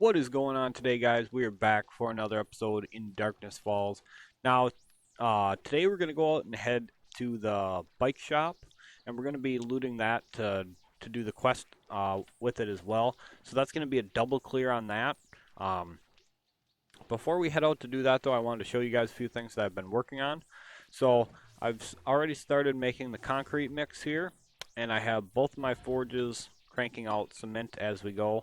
What is going on today, guys? We are back for another episode in Darkness Falls. Now, today we're going to go out and head to the bike shop, and we're going to be looting that to do the quest with it as well. So that's going to be a double clear on that. Um, Before we head out to do that, though, I wanted to show you guys a few things that I've been working on. So I've already started making the concrete mix here, and I have both my forges cranking out cement as we go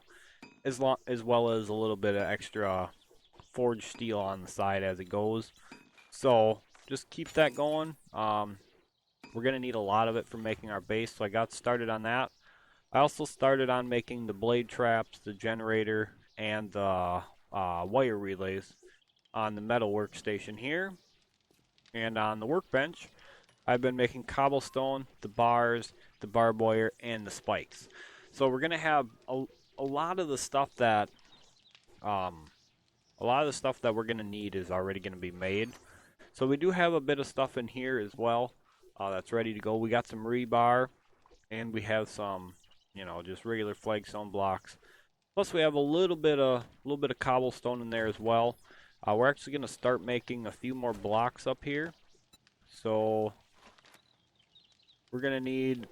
as well as a little bit of extra forged steel on the side as it goes. So just keep that going. We're gonna need a lot of it for making our base, so I got started on that. I also started on making the blade traps, the generator, and the wire relays on the metal workstation here. And on the workbench, I've been making cobblestone, the bars, the barbed wire, and the spikes. So we're gonna have a lot of the stuff that um, a lot of the stuff that we're gonna need is already gonna be made. So we do have a bit of stuff in here as well that's ready to go. We got some rebar and we have some, just regular flagstone blocks. Plus we have a little bit of cobblestone in there as well. We're actually gonna start making a few more blocks up here. So we're gonna need.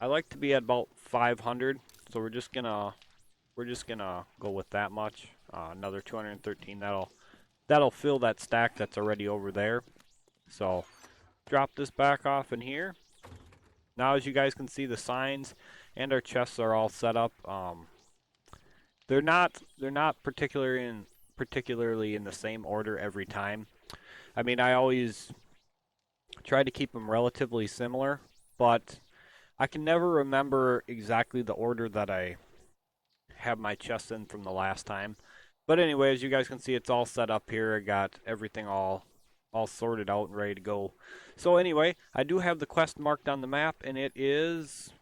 I like to be at about 500. So we're just gonna go with that much. Another 213. That'll fill that stack that's already over there. So drop this back off in here. Now, as you guys can see, the signs and our chests are all set up. They're not particularly in the same order every time. I mean, I always try to keep them relatively similar, but I can never remember exactly the order that I have my chests in from the last time. But anyway, as you guys can see, it's all set up here. I got everything all sorted out and ready to go. So anyway, I do have the quest marked on the map, and it's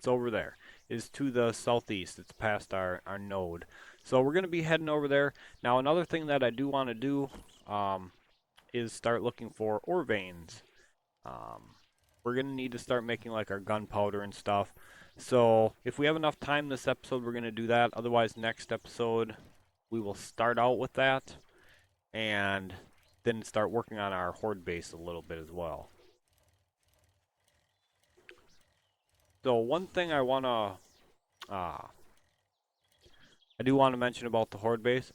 over there. It's to the southeast. It's past our node. So we're gonna be heading over there. Now another thing that I do want to do is start looking for ore veins. Um, we're gonna need to start making like our gunpowder and stuff. So if we have enough time this episode, we're gonna do that. Otherwise, next episode we will start out with that and then start working on our horde base a little bit as well. So one thing uh, I do want to mention about the horde base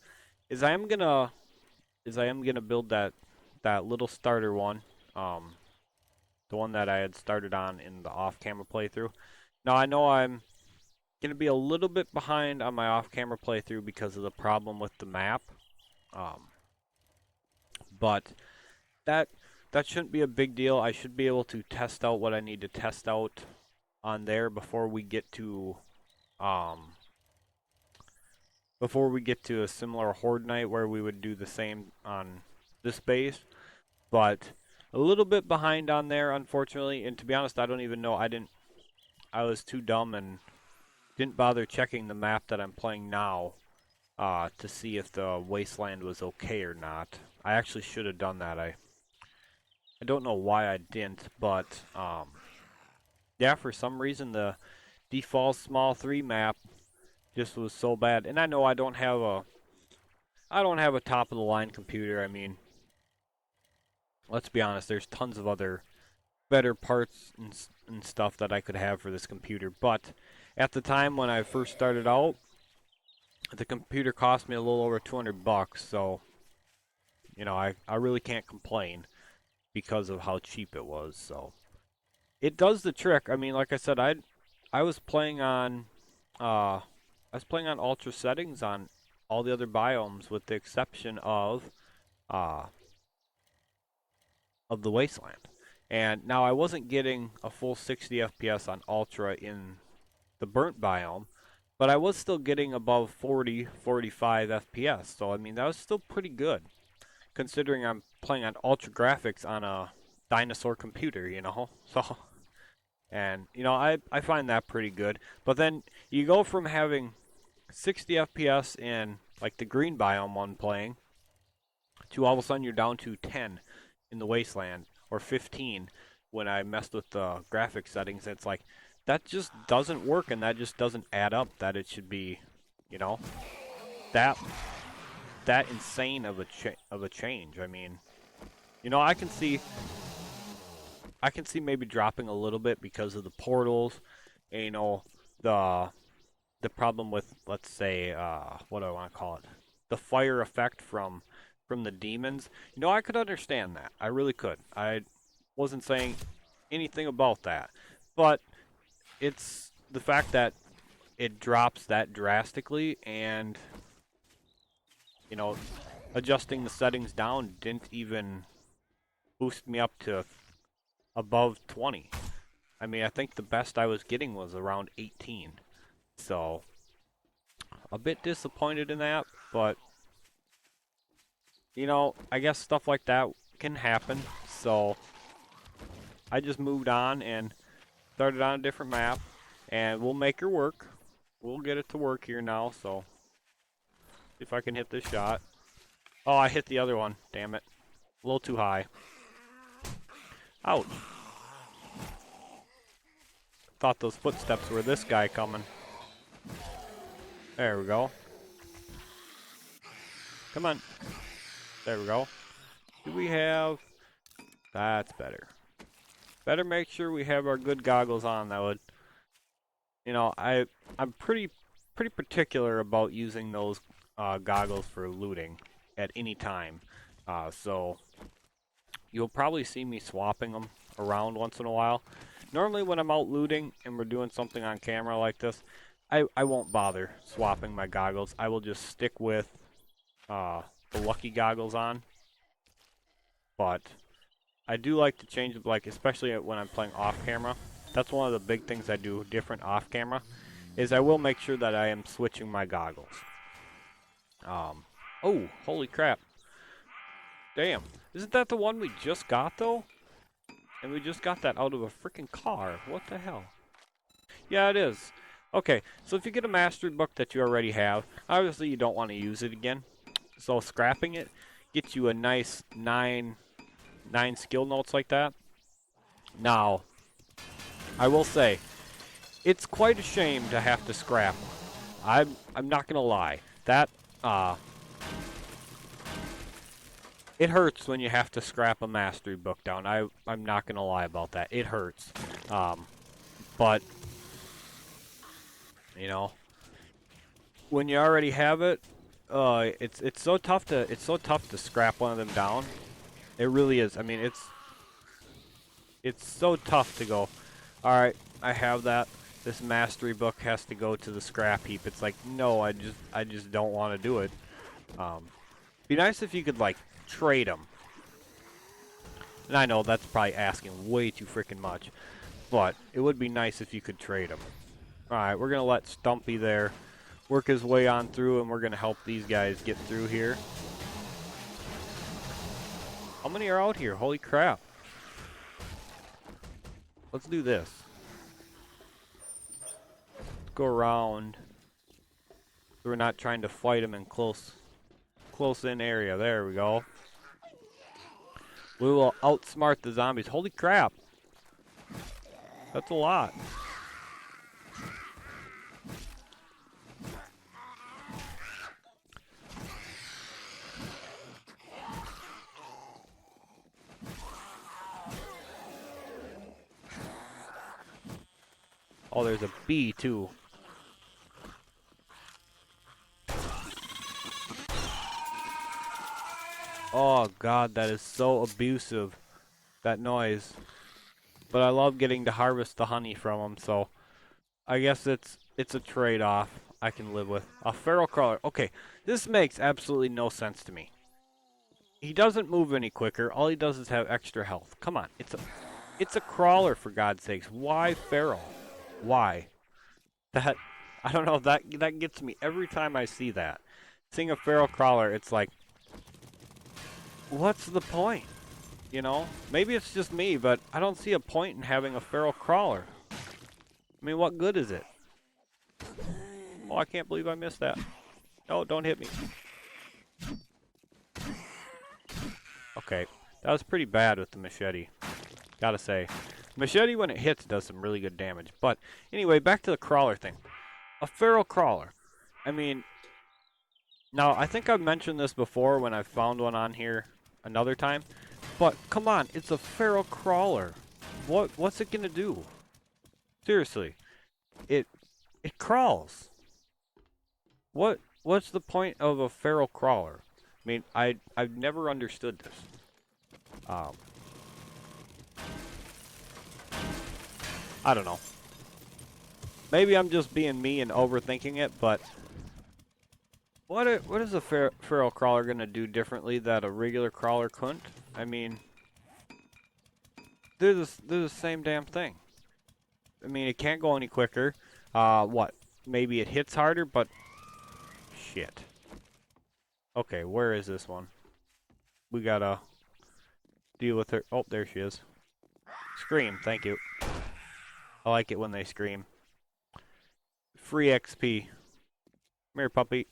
is I am gonna build that little starter one, um, the one that I had started on in the off-camera playthrough. Now I know I'm gonna be a little bit behind on my off-camera playthrough because of the problem with the map, um, but that that shouldn't be a big deal. I should be able to test out what I need to test out on there um before we get to a similar horde night where we would do the same on this base. But a little bit behind on there, unfortunately. And to be honest, I don't even know. I was too dumb and didn't bother checking the map that I'm playing now to see if the wasteland was okay or not. I actually should have done that. I don't know why I didn't, but yeah, for some reason the default small 3 map just was so bad. And I know I don't have a top of the line computer. I mean, let's be honest, there's tons of other better parts and stuff that I could have for this computer, but at the time when I first started out, the computer cost me a little over 200 bucks, so I really can't complain because of how cheap it was. So it does the trick. I mean, like I said, I was playing on uh I was playing on ultra settings on all the other biomes with the exception uh of the wasteland. And now I wasn't getting a full 60 FPS on ultra in the burnt biome, but I was still getting above 40, 45 FPS. So I mean that was still pretty good considering I'm playing on ultra graphics on a dinosaur computer. So and I find that pretty good. But then you go from having 60 FPS in like the green biome one playing to all of a sudden you're down to 10 in the wasteland or 15 when I messed with the graphic settings. It's like, that just doesn't work, and that just doesn't add up that it should be, you know, that that insane of a change. I mean, you know, I can see maybe dropping a little bit because of the portals, and, you know, the the problem with, let's say, what do I want to call it? The fire effect from the demons. You know, I could understand that. I really could. I wasn't saying anything about that. But it's the fact that it drops that drastically, and, you know, adjusting the settings down didn't even boost me up to above 20. I mean, I think the best I was getting was around 18. So, a bit disappointed in that, but, you know, I guess stuff like that can happen. So, I just moved on and started on a different map, and we'll make her work. We'll get it to work here now, so see if I can hit this shot. Oh, I hit the other one. Damn it. A little too high. Ouch. Thought those footsteps were this guy coming. There we go. Come on. There we go. Do we have... That's better. Better make sure we have our good goggles on. That would... You know, I'm pretty particular about using those goggles for looting at any time. So you'll probably see me swapping them around once in a while. Normally when I'm out looting and we're doing something on camera like this, I won't bother swapping my goggles. I will just stick with the lucky goggles on. But I do like to change, like, especially when I'm playing off camera. That's one of the big things I do different off camera, is I will make sure that I am switching my goggles. Oh, holy crap. Damn. Isn't that the one we just got, though? And we just got that out of a freaking car. What the hell? Yeah, it is. Okay, so if you get a mastery book that you already have, obviously you don't want to use it again. So scrapping it gets you a nice nine skill notes like that. Now, I will say, it's quite a shame to have to scrap one. I'm not gonna lie. That it hurts when you have to scrap a mastery book down. I'm not gonna lie about that. It hurts. But you know, when you already have it, it's so tough to scrap one of them down. It really is. I mean, it's so tough to go, all right, I have that. This mastery book has to go to the scrap heap. It's like, no, I just don't want to do it. Be nice if you could, like, trade them. And I know that's probably asking way too freaking much, but it would be nice if you could trade them. All right, we're gonna let Stumpy there work his way on through, and we're gonna help these guys get through here. How many are out here? Holy crap. Let's do this. Let's go around. So we're not trying to fight them in close in area. There we go. We will outsmart the zombies. Holy crap. That's a lot. Oh, there's a bee too. Oh god, that is so abusive, that noise. But I love getting to harvest the honey from them, so I guess it's a trade-off I can live with. A feral crawler. Okay, this makes absolutely no sense to me. He doesn't move any quicker. All he does is have extra health. Come on, it's a crawler, for God's sakes. Why feral? Why? That, I don't know, that gets me every time I see that. Seeing a feral crawler, it's like, what's the point? You know? Maybe it's just me, but I don't see a point in having a feral crawler. I mean, what good is it? Oh, I can't believe I missed that. No, don't hit me. Okay, that was pretty bad with the machete. Gotta say. Machete, when it hits, does some really good damage. But anyway, back to the crawler thing. A feral crawler. I mean, now I think I've mentioned this before when I found one on here another time. But come on, it's a feral crawler. What's it gonna do? Seriously, it crawls. What's the point of a feral crawler? I mean, I've never understood this. Um, I don't know. Maybe I'm just being me and overthinking it, but what is a feral crawler gonna do differently that a regular crawler couldn't? I mean, they're the same damn thing. I mean, it can't go any quicker. What? Maybe it hits harder, but shit. Okay, where is this one? We gotta deal with her. Oh, there she is. Scream, thank you. I like it when they scream. Free XP. Come here, puppy.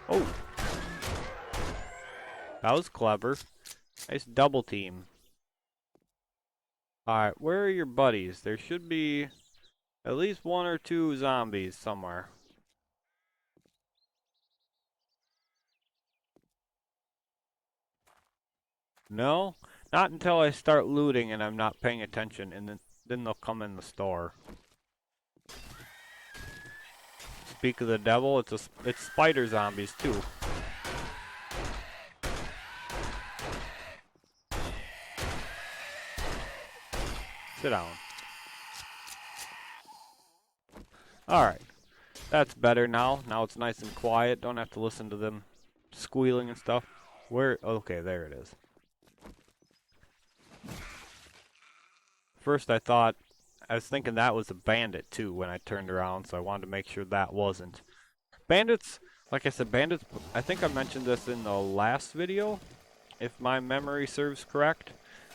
Oh. That was clever. Nice double team. Alright, where are your buddies? There should be at least one or two zombies somewhere. No? Not until I start looting and I'm not paying attention, and then they'll come in the store. Speak of the devil, it's spider zombies too. Sit down. Alright. That's better now. Now it's nice and quiet. Don't have to listen to them squealing and stuff. Where? Okay, there it is. First I was thinking that was a bandit too when I turned around, so I wanted to make sure that wasn't. Bandits, like I said, bandits, I think I mentioned this in the last video, if my memory serves correct.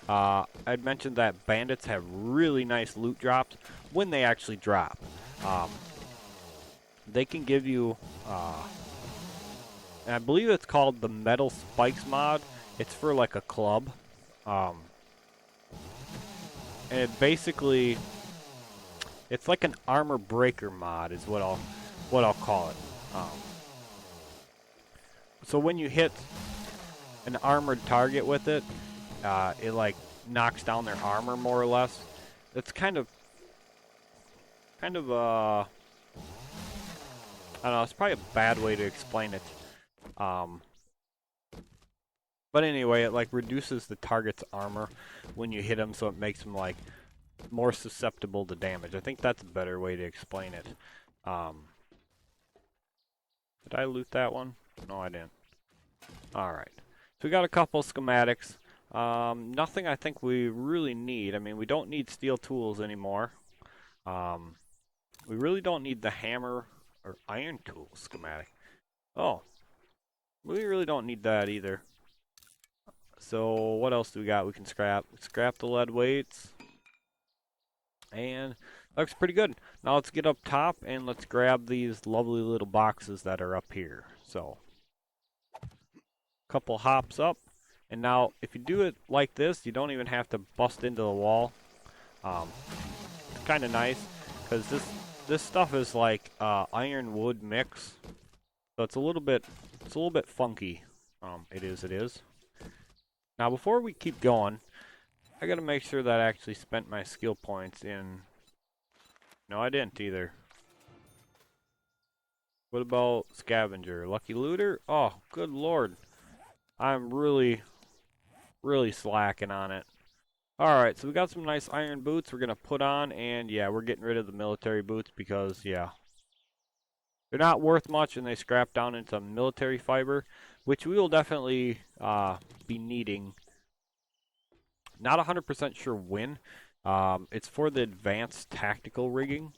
I'd mentioned that bandits have really nice loot drops when they actually drop. They can give you, and I believe it's called the Metal Spikes mod. It's for like a club. And it basically, it's like an armor breaker mod is what I'll call it. So when you hit an armored target with it, it like knocks down their armor more or less. It's kind of I don't know, it's probably a bad way to explain it. But anyway, it like reduces the target's armor when you hit them, so it makes them like more susceptible to damage. I think that's a better way to explain it. Did I loot that one? No, I didn't. Alright. So we got a couple schematics. Nothing I think we really need. I mean, we don't need steel tools anymore. We really don't need the hammer or iron tool schematic. Oh. We really don't need that either. So what else do we got we can scrap? Scrap the lead weights. And looks pretty good. Now let's get up top and let's grab these lovely little boxes that are up here. So, couple hops up. And now if you do it like this, you don't even have to bust into the wall. It's kind of nice because this stuff is like iron wood mix. So it's a little bit funky. It is. Now before we keep going, I gotta make sure that I actually spent my skill points in. No, I didn't either. What about scavenger? Lucky looter? Oh, good lord. I'm really slacking on it. Alright, so we got some nice iron boots we're gonna put on, and yeah, we're getting rid of the military boots because, yeah, they're not worth much and they scrap down into military fiber, which we will definitely be needing. Not 100% sure when. It's for the advanced tactical rigging.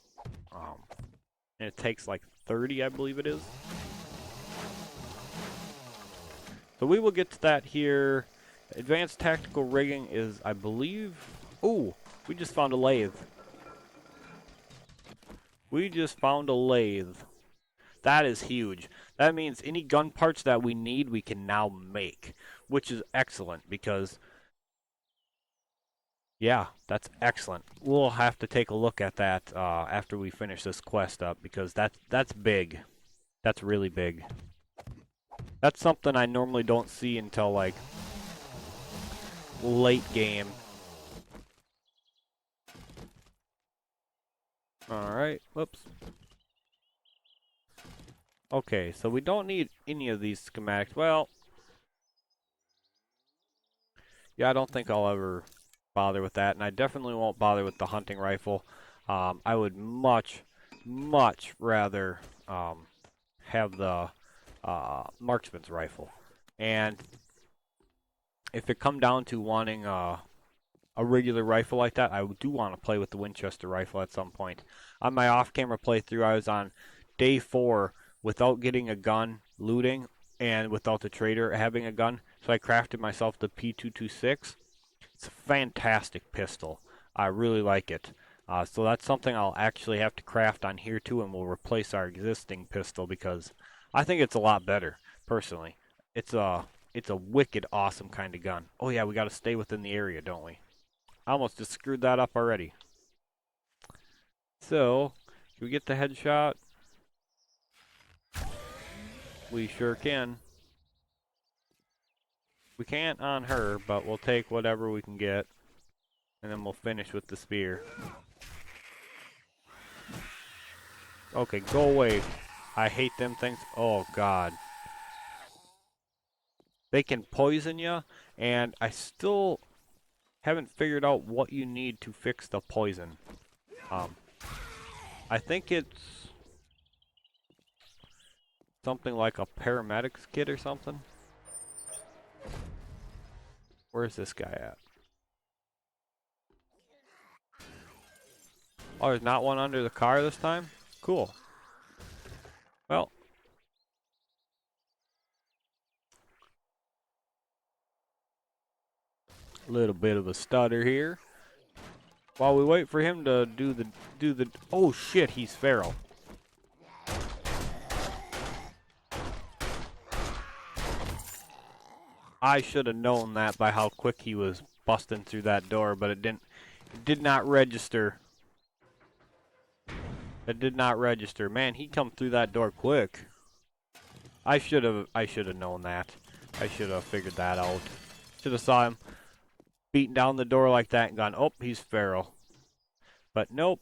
And it takes like 30, I believe it is. So we will get to that here. Advanced tactical rigging is, I believe... Ooh, we just found a lathe. We just found a lathe. That is huge. That means any gun parts that we need, we can now make. Which is excellent, because Yeah, that's excellent. We'll have to take a look at that after we finish this quest up because that's big. That's really big. That's something I normally don't see until like late game. Alright, whoops. Okay, so we don't need any of these schematics. Well, yeah, I don't think I'll ever bother with that, and I definitely won't bother with the hunting rifle. I would much, much rather have the marksman's rifle. And if it come down to wanting a regular rifle like that, I do want to play with the Winchester rifle at some point. On my off-camera playthrough, I was on day 4 without getting a gun, looting, and without the trader having a gun. So I crafted myself the P226. It's a fantastic pistol. I really like it. So that's something I'll actually have to craft on here too, and we'll replace our existing pistol because I think it's a lot better, personally. It's a wicked awesome kind of gun. Oh yeah, we got to stay within the area, don't we? I almost just screwed that up already. So, can we get the headshot? We sure can. We can't on her, but we'll take whatever we can get. And then we'll finish with the spear. Okay, go away. I hate them things. Oh, God. They can poison you, and I still haven't figured out what you need to fix the poison. I think it's something like a paramedics kit or something. Where's this guy at? Oh, there's not one under the car this time? Cool. Well. A little bit of a stutter here. While we wait for him to do the oh shit, he's feral. I should have known that by how quick he was busting through that door, but it did not register. It did not register. Man, he come through that door quick. I should have known that. I should have figured that out. Should have saw him beating down the door like that and gone, "Oh, he's feral." But nope.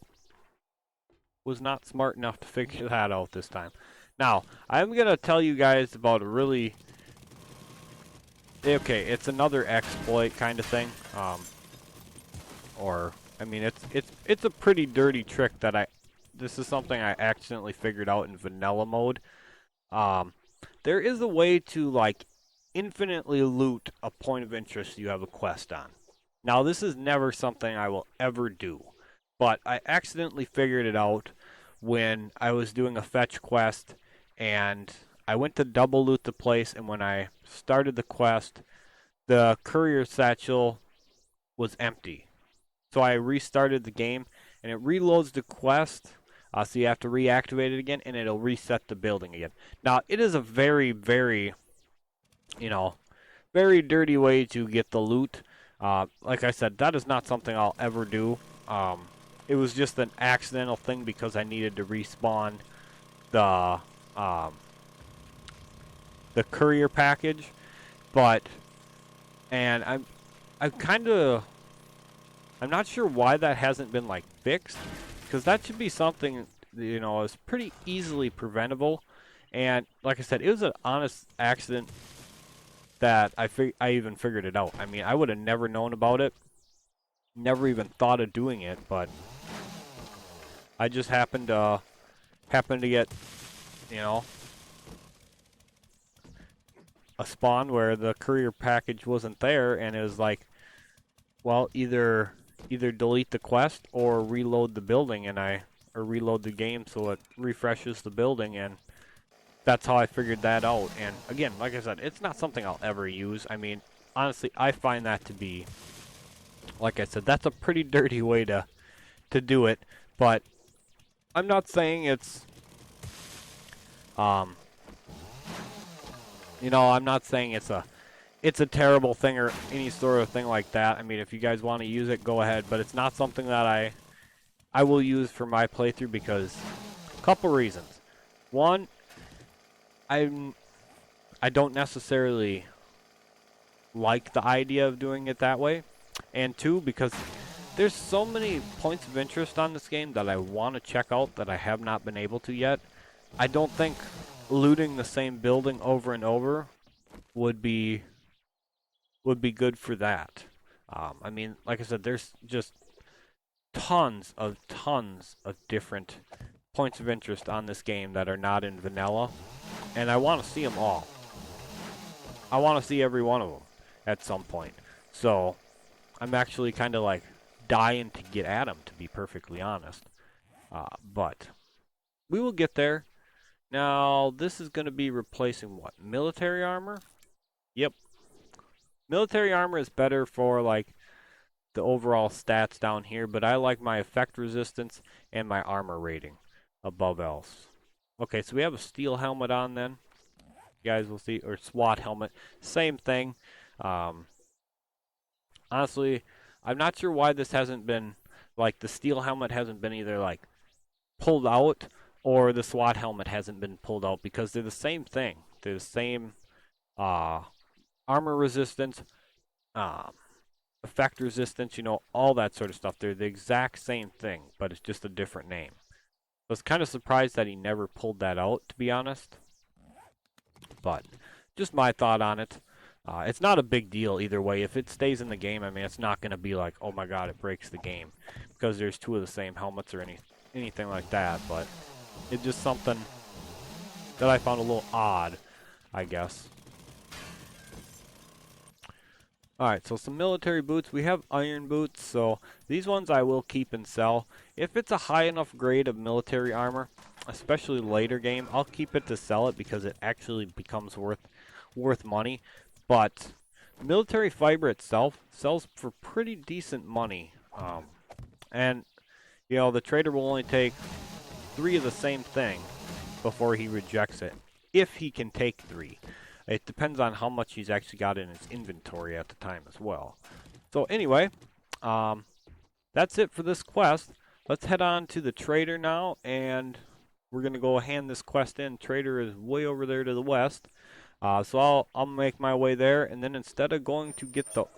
Was not smart enough to figure that out this time. Now, I'm going to tell you guys about a really okay, it's another exploit kind of thing. Or I mean it's a pretty dirty trick that this is something I accidentally figured out in vanilla mode. There is a way to like infinitely loot a point of interest you have a quest on. Now this is never something I will ever do, but I accidentally figured it out when I was doing a fetch quest and I went to double loot the place, and when I started the quest, the courier satchel was empty. So I restarted the game, and it reloads the quest, so you have to reactivate it again, and it'll reset the building again. Now, it is a very, very, very dirty way to get the loot. Like I said, that is not something I'll ever do. It was just an accidental thing because I needed to respawn the courier package, and I'm not sure why that hasn't been like fixed, because that should be something is pretty easily preventable. And like I said, it was an honest accident that I even figured it out. I mean, I would have never known about it, never even thought of doing it, but I just happened to get a spawn where the courier package wasn't there, and it was like, well, either delete the quest or reload the building, or reload the game so it refreshes the building, and that's how I figured that out. And again, like I said, it's not something I'll ever use. I mean, honestly, I find that to be, like I said, that's a pretty dirty way to do it, but I'm not saying it's I'm not saying it's it's a terrible thing or any sort of thing like that. I mean, if you guys want to use it, go ahead. But it's not something that I will use for my playthrough because a couple reasons. One, I don't necessarily like the idea of doing it that way, and two, because there's so many points of interest on this game that I want to check out that I have not been able to yet. I don't think looting the same building over and over would be good for that. I mean, like I said, there's just tons of different points of interest on this game that are not in vanilla, and I want to see them all. I want to see every one of them at some point. So I'm actually kind of like dying to get at them, to be perfectly honest. But we will get there. Now, this is going to be replacing what? Military armor? Yep. Military armor is better for like the overall stats down here, but I like my effect resistance and my armor rating above else. Okay, so we have a steel helmet on then. You guys will see, or SWAT helmet. Same thing. Honestly, I'm not sure why this hasn't been, like, the steel helmet hasn't been either, like, pulled out or the SWAT helmet hasn't been pulled out because they're the same thing. They're the same armor resistance, um, effect resistance, you know, all that sort of stuff. They're the exact same thing, but it's just a different name. I was kind of surprised that he never pulled that out, to be honest. But just my thought on it. It's not a big deal either way. If it stays in the game, I mean, it's not going to be like, oh my god, it breaks the game. Because there's two of the same helmets or anything like that. But it's just something that I found a little odd, I guess. Alright, so some military boots. We have iron boots, so these ones I will keep and sell. If it's a high enough grade of military armor, especially later game, I'll keep it to sell it because it actually becomes worth money. But military fiber itself sells for pretty decent money. And, you know, the trader will only take 3 of the same thing before he rejects it, if he can take 3. It depends on how much he's actually got in his inventory at the time as well. So anyway, that's it for this quest. Let's head on to the trader now, and we're going to go hand this quest in. Trader is way over there to the west. So I'll make my way there, and then instead of going to get to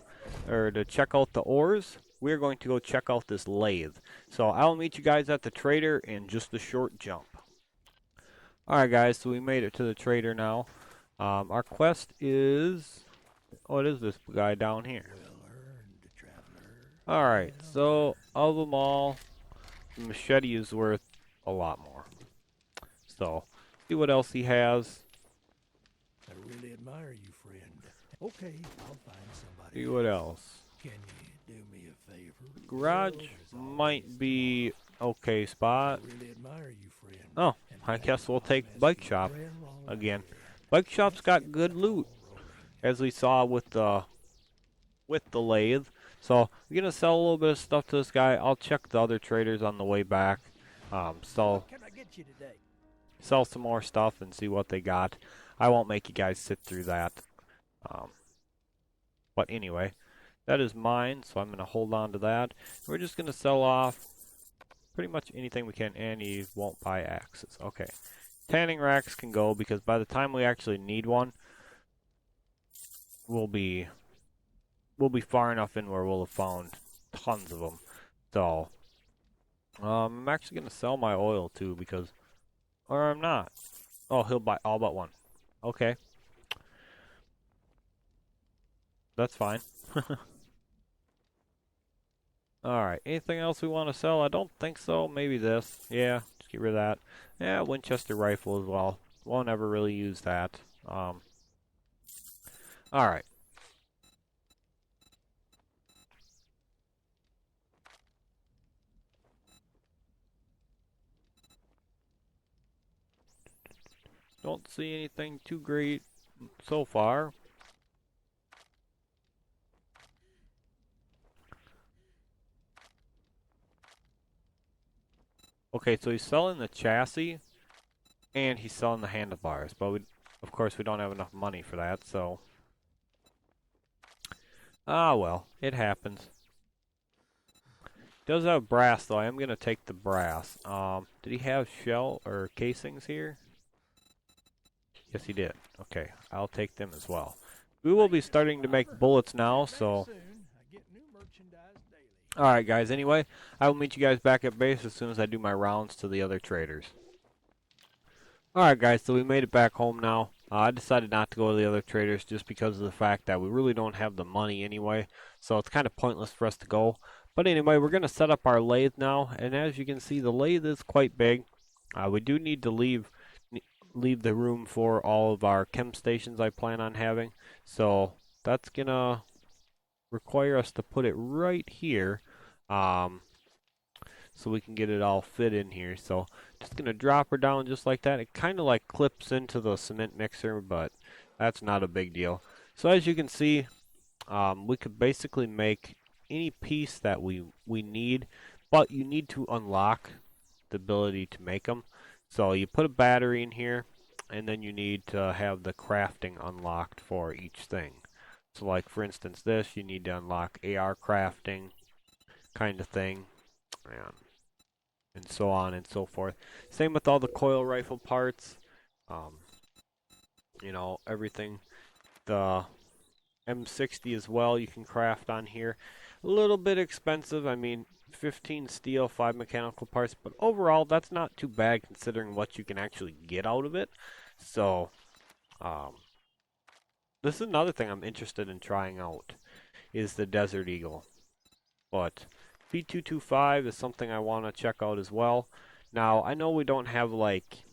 check out the ores, we're going to go check out this lathe. So I'll meet you guys at the trader in just a short jump. Alright guys, so we made it to the trader now. Our quest is... what is this guy down here? Alright, so of them all, the machete is worth a lot more. So, see what else he has. I really admire you, friend. Okay, I'll find somebody. See what else. Can you do me a favor? Garage might be okay spot. I really admire you, friend. Oh, I guess we'll take the bike shop again. Bike shop's got good loot, as we saw with the lathe. So we're gonna sell a little bit of stuff to this guy. I'll check the other traders on the way back. Sell some more stuff and see what they got. I won't make you guys sit through that. But anyway, that is mine, so I'm gonna hold on to that. We're just gonna sell off pretty much anything we can, and he won't buy axes. Okay. Tanning racks can go because by the time we actually need one, we'll be far enough in where we'll have found tons of them. So, I'm actually going to sell my oil too because, or I'm not. Oh, he'll buy all but one. Okay. That's fine. Alright, anything else we want to sell? I don't think so. Maybe this. Yeah, just get rid of that. Yeah, Winchester rifle as well. Won't ever really use that. Alright. Don't see anything too great so far. Okay, so he's selling the chassis, and he's selling the handlebars, but of course we don't have enough money for that, so Ah, well, it happens. Does have brass though. I am gonna take the brass. Did he have shell or casings here? Yes, he did. Okay, I'll take them as well. We will be Thank you, starting to make Survivor. bullets I'll now, be back so soon. I get new merchandise daily. alright guys, anyway, I will meet you guys back at base as soon as I do my rounds to the other traders. Alright guys, so we made it back home now. I decided not to go to the other traders just because of the fact that we really don't have the money anyway, so it's kind of pointless for us to go. But anyway, we're going to set up our lathe now, and as you can see, the lathe is quite big. We do need to leave the room for all of our chem stations I plan on having, so that's going to require us to put it right here. Um, so we can get it all fit in here. So just gonna drop her down just like that. It kind of like clips into the cement mixer, but that's not a big deal. So as you can see, we could basically make any piece that we need, but you need to unlock the ability to make them. So you put a battery in here, and then you need to have the crafting unlocked for each thing. So like for instance this, you need to unlock AR crafting kind of thing. And so on and so forth. Same with all the coil rifle parts. Um, everything. The M60 as well, you can craft on here. A little bit expensive. I mean, 15 steel, 5 mechanical parts, but overall, that's not too bad considering what you can actually get out of it. So, um, this is another thing I'm interested in trying out, is the Desert Eagle. But P225 is something I want to check out as well. Now, I know we don't have like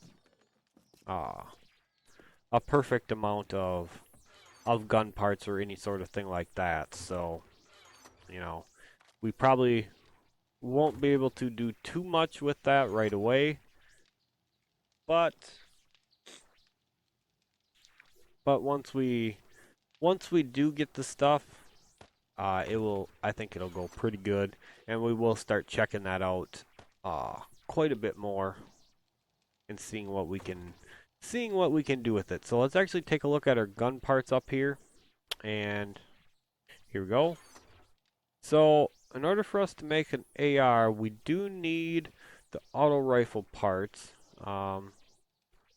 uh, a perfect amount of gun parts or any sort of thing like that. So, you know, we probably won't be able to do too much with that right away. But once we do get the stuff, I think it'll go pretty good, and we will start checking that out quite a bit more and seeing what we can do with it. So let's actually take a look at our gun parts up here, and here we go. So in order for us to make an AR, we do need the auto rifle parts.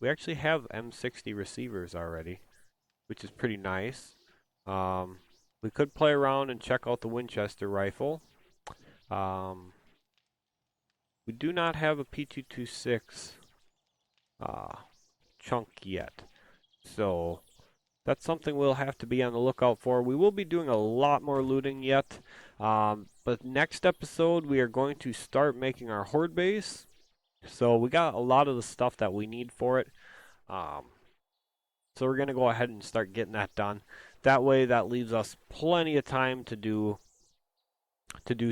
We actually have M60 receivers already, which is pretty nice. Um, we could play around and check out the Winchester rifle. Um, we do not have a P226 uh, chunk yet, so that's something we'll have to be on the lookout for. We will be doing a lot more looting yet. But next episode, we are going to start making our horde base. So we got a lot of the stuff that we need for it. Um, so we're going to go ahead and start getting that done. That way, that leaves us plenty of time to do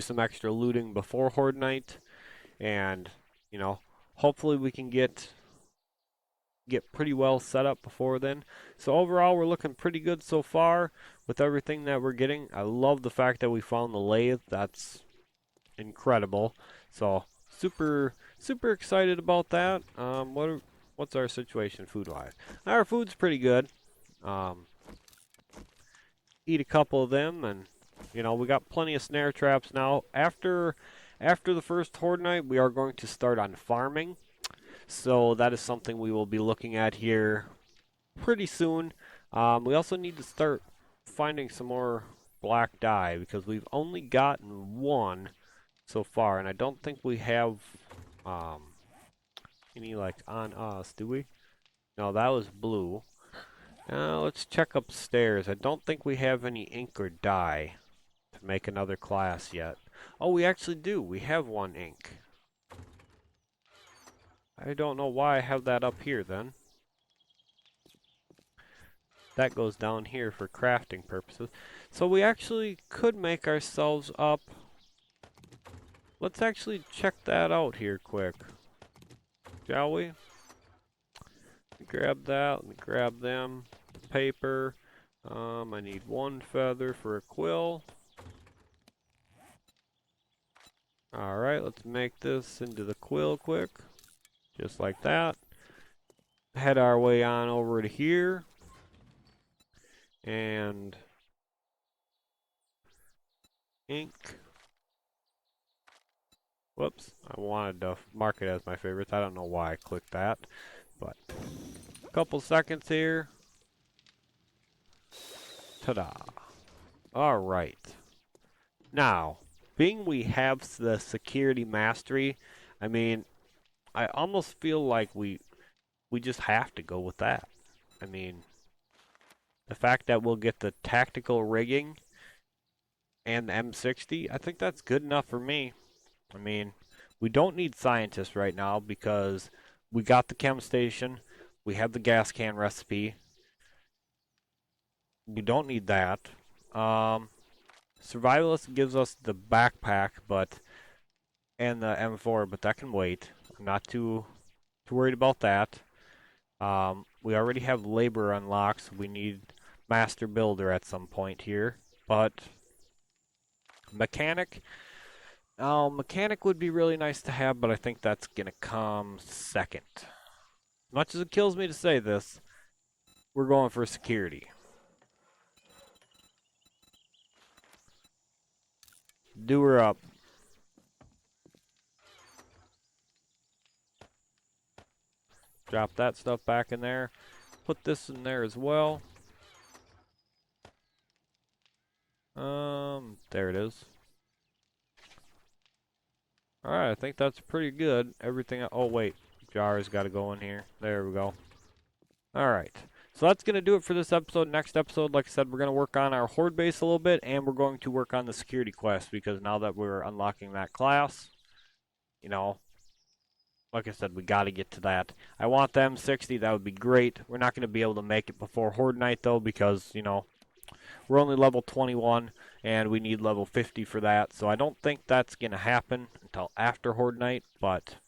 some extra looting before horde night. And, you know, hopefully we can get pretty well set up before then. So overall, we're looking pretty good so far with everything that we're getting. I love the fact that we found the lathe. That's incredible. So super excited about that. What's our situation food wise? Our food's pretty good. Um, Eat a couple of them, and we got plenty of snare traps now. After the first horde night, we are going to start on farming. So that is something we will be looking at here pretty soon. We also need to start finding some more black dye because we've only gotten one so far, and I don't think we have um, any like on us, do we? No, that was blue. Let's check upstairs. I don't think we have any ink or dye to make another class yet. Oh, we actually do. We have one ink. I don't know why I have that up here then. That goes down here for crafting purposes. So we actually could make ourselves up. Let's actually check that out here quick. Shall we? Grab that and grab them. Paper. I need one feather for a quill. Alright, let's make this into the quill quick. Just like that. Head our way on over to here. And ink. Whoops, I wanted to mark it as my favorites. I don't know why I clicked that, but a couple seconds here. Ta-da. All right. Now, being we have the security mastery, I mean, I almost feel like we just have to go with that. I mean, the fact that we'll get the tactical rigging and the M60, I think that's good enough for me. I mean, we don't need scientists right now because we got the chem station, we have the gas can recipe. We don't need that. Um, Survivalist gives us the backpack, but and the M4, but that can wait. I'm not too worried about that. We already have labor unlocked, so we need master builder at some point here. But mechanic, mechanic would be really nice to have, but I think that's gonna come second. Much as it kills me to say this, we're going for security. Do her up. Drop that stuff back in there. Put this in there as well. There it is. Alright, I think that's pretty good. Everything, oh wait, jar's gotta go in here. There we go. Alright, so that's gonna do it for this episode. Next episode, like I said, we're gonna work on our horde base a little bit, and we're going to work on the security quest, because now that we're unlocking that class, you know, like I said, we gotta get to that. I want the M60, that would be great. We're not gonna be able to make it before horde night though, because, you know, we're only level 21, and we need level 50 for that, so I don't think that's going to happen until after Horde Night, but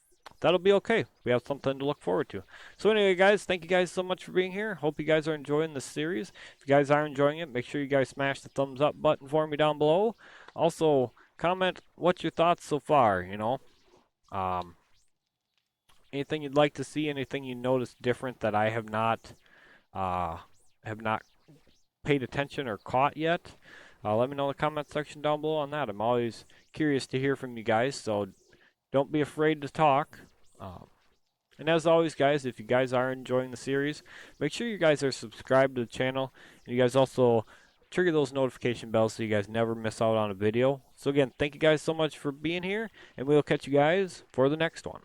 that'll be okay. We have something to look forward to. So anyway, guys, thank you guys so much for being here. Hope you guys are enjoying this series. If you guys are enjoying it, make sure you guys smash the thumbs up button for me down below. Also, comment what's your thoughts so far, you know. Anything you'd like to see, anything you noticed different that I have not paid attention or caught yet, let me know in the comment section down below on that. I'm always curious to hear from you guys, so don't be afraid to talk. And as always, guys, if you guys are enjoying the series, make sure you guys are subscribed to the channel, and you guys also trigger those notification bells so you guys never miss out on a video. So again, thank you guys so much for being here, and we'll catch you guys for the next one.